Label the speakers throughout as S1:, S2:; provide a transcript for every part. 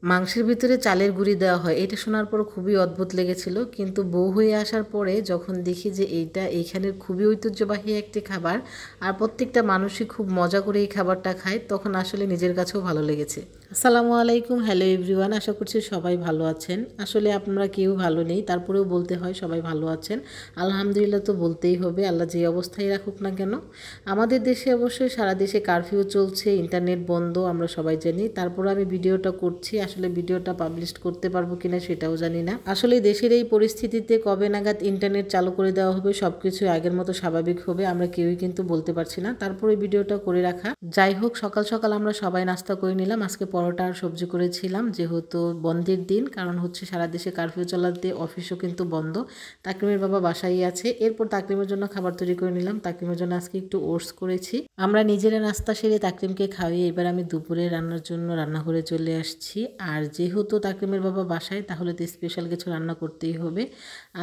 S1: মাংসের ভিতরে চালের গুঁড়ি দেওয়া হয়, এটা শোনার পর খুবই অদ্ভুত লেগেছিল। কিন্তু বউ হয়ে আসার পরে যখন দেখি যে এইটা এইখানের খুবই ঐতিহ্যবাহী একটি খাবার আর প্রত্যেকটা মানুষই খুব মজা করে এই খাবারটা খায়, তখন আসলে নিজের কাছেও ভালো লেগেছে। আসসালামু আলাইকুম, হ্যালো এভরিওয়ান, আশা করছি সবাই ভালো আছেন। আসলে আপনারা কেউ ভালো নেই, তারপরেও বলতে হয় সবাই ভালো আছেন। আলহামদুলিল্লাহ তো বলতেই হবে, আল্লাহ যে অবস্থায় রাখুক না কেন। আমাদের দেশে অবশ্যই সারা দেশে কারফিউ চলছে, ইন্টারনেট বন্ধ, আমরা সবাই জানি। তারপর আমি ভিডিওটা করছি, আসলে ভিডিওটা পাবলিশ করতে পারবো কিনা সেটাও জানি না। আসলে দেশের এই পরিস্থিতিতে কবে নাগাদ ইন্টারনেট চালু করে দেওয়া হবে, সবকিছু আগের মতো স্বাভাবিক হবে, আমরা কেউই কিন্তু বলতে পারছি না। তারপরে ভিডিওটা করে রাখা। যাই হোক, সকাল সকাল আমরা সবাই নাস্তা করে নিলাম। আজকে পরোটা আর সবজি করেছিলাম, যেহেতু বন্ধের দিন, কারণ হচ্ছে সারা দেশে কারফিউ চলাতে অফিসও কিন্তু বন্ধ। তাকরিমের বাবা বাসায় আছে। এরপর তাকরিমের জন্য খাবার তৈরি করে নিলাম। তাকরিমের জন্য আজকে একটু ওটস করেছি। আমরা নিজেরা নাস্তা সেরে তাকরিমকে খাওয়িয়ে এবার আমি দুপুরে রান্নার জন্য রান্নাঘরে চলে আসছি। আর যেহেতু তাকরিমের বাবা বাসায়, তাহলে তো স্পেশাল কিছু রান্না করতেই হবে।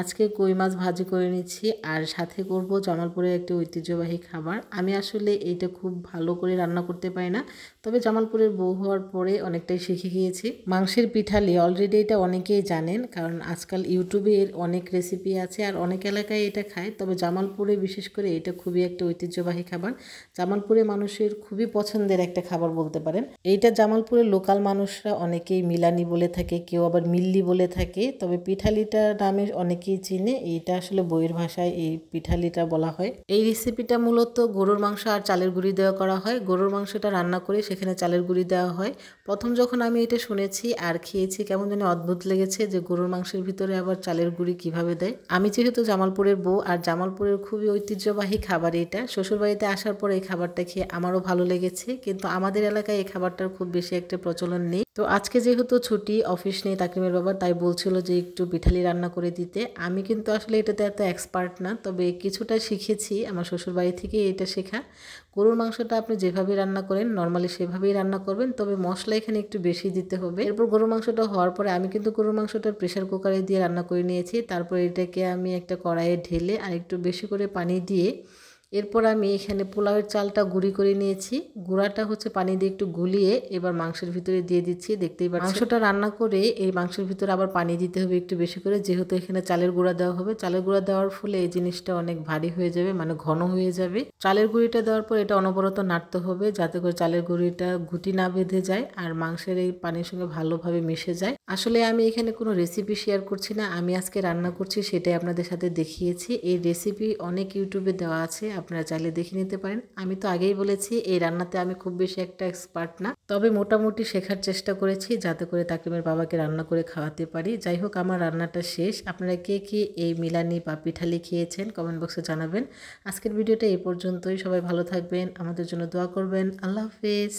S1: আজকে কই মাছ ভাজি করে নিচ্ছি, আর সাথে করব জামালপুরের একটি ঐতিহ্যবাহী খাবার। আমি আসলে এইটা খুব ভালো করে রান্না করতে পারি না, তবে জামালপুরের বউ হওয়ার পরে অনেকটাই শিখে গিয়েছি। মাংসের পিঠালি অলরেডি এটা অনেকেই জানেন, কারণ আজকাল ইউটিউবে এর অনেক রেসিপি আছে আর অনেক এলাকায় এটা খায়। তবে জামালপুরে বিশেষ করে এটা খুবই একটা ঐতিহ্যবাহী খাবার। জামালপুরে মানুষের খুবই পছন্দের একটা খাবার বলতে পারেন। এইটা জামালপুরের লোকাল মানুষরা অনেকেই মিলানি বলে থাকে, কেউ আবার মিল্লি বলে থাকে। তবে পিঠালিটা নামে অনেকেই চিনে, এইটা আসলে বইয়ের ভাষায় এই পিঠালিটা বলা হয়। এই রেসিপিটা মূলত গরুর মাংস আর চালের গুঁড়ি দেওয়া করা হয়। গরুর মাংসটা রান্না করে সেখানে চালের গুঁড়ি দেওয়া হয়। প্রথম যখন আমি এটা শুনেছি আর খেয়েছি, কেমন যেন অদ্ভুত লেগেছে যে গরুর মাংসের ভিতরে আবার চালের গুঁড়ি কিভাবে দেয়। আমি যেহেতু জামালপুরের বউ, আর জামালপুরের খুবই ঐতিহ্যবাহী খাবার এটা, শ্বশুরবাড়িতে আসার পর এই খাবারটা খেয়ে আমারও ভালো লেগেছে। কিন্তু আমাদের এলাকায় এই খাবারটার খুব বেশি একটা প্রচলন নেই। তো আজকে যেহেতু ছুটি, অফিস নেই তাকরিমের বাবা, তাই বলছিল যে একটু পিঠালি রান্না করে দিতে। আমি কিন্তু আসলে এটাতে এত এক্সপার্ট না, তবে কিছুটা শিখেছি আমার শ্বশুরবাড়ি থেকে এটা শেখা। গরুর মাংসটা আপনি যেভাবে রান্না করেন নর্মালি সেভাবেই রান্না করবেন, তবে মশলা এখানে একটু বেশি দিতে হবে। এরপর গরুর মাংসটা হওয়ার পরে আমি কিন্তু গরুর মাংসটা প্রেশার কুকারে দিয়ে রান্না করে নিয়েছি। তারপর এটাকে আমি একটা কড়াইয়ে ঢেলে আর একটু বেশি করে পানি দিয়ে, এরপর আমি এখানে পোলাওয়ের চালটা গুঁড়ি করে নিয়েছি। গুঁড়াটা হচ্ছে পানি দিয়ে একটু গুলিয়ে এবার মাংসের ভিতরে দিয়ে দিচ্ছি। দেখতেই পাচ্ছেন মাংসটা রান্না করে এই মাংসের ভিতরে আবার পানি দিতে হবে একটু বেশি করে, যেহেতু এখানে চালের গুঁড়া দেওয়া হবে। চালের গুঁড়া দেওয়ার ফলে এই জিনিসটা অনেক ভারী হয়ে যাবে, মানে ঘন হয়ে যাবে। চালের গুঁড়িটা দেওয়ার পর এটা অনবরত নাড়তে হবে, যাতে করে চালের গুঁড়িটা গুটি না বেঁধে যায় আর মাংসের এই পানির সঙ্গে ভালোভাবে মিশে যায়। আসলে আমি এখানে কোনো রেসিপি শেয়ার করছি না, আমি আজকে রান্না করছি সেটাই আপনাদের সাথে দেখিয়েছি। এই রেসিপি অনেক ইউটিউবে দেওয়া আছে, আপনারা চাইলে দেখে নিতে পারেন। আমি তো আগেই বলেছি এই রান্নাতে আমি খুব বেশি একটা এক্সপার্ট না, তবে মোটামুটি শেখার চেষ্টা করেছি যাতে করে তাকরিমের বাবাকে রান্না করে খাওয়াতে পারি। যাই হোক, আমার রান্নাটা শেষ। আপনারা কে কে এই মিলানি বা পিঠালি খেয়েছেন কমেন্ট বক্সে জানাবেন। আজকের ভিডিওটা এই পর্যন্তই। সবাই ভালো থাকবেন, আমাদের জন্য দোয়া করবেন। আল্লাহ হাফেজ।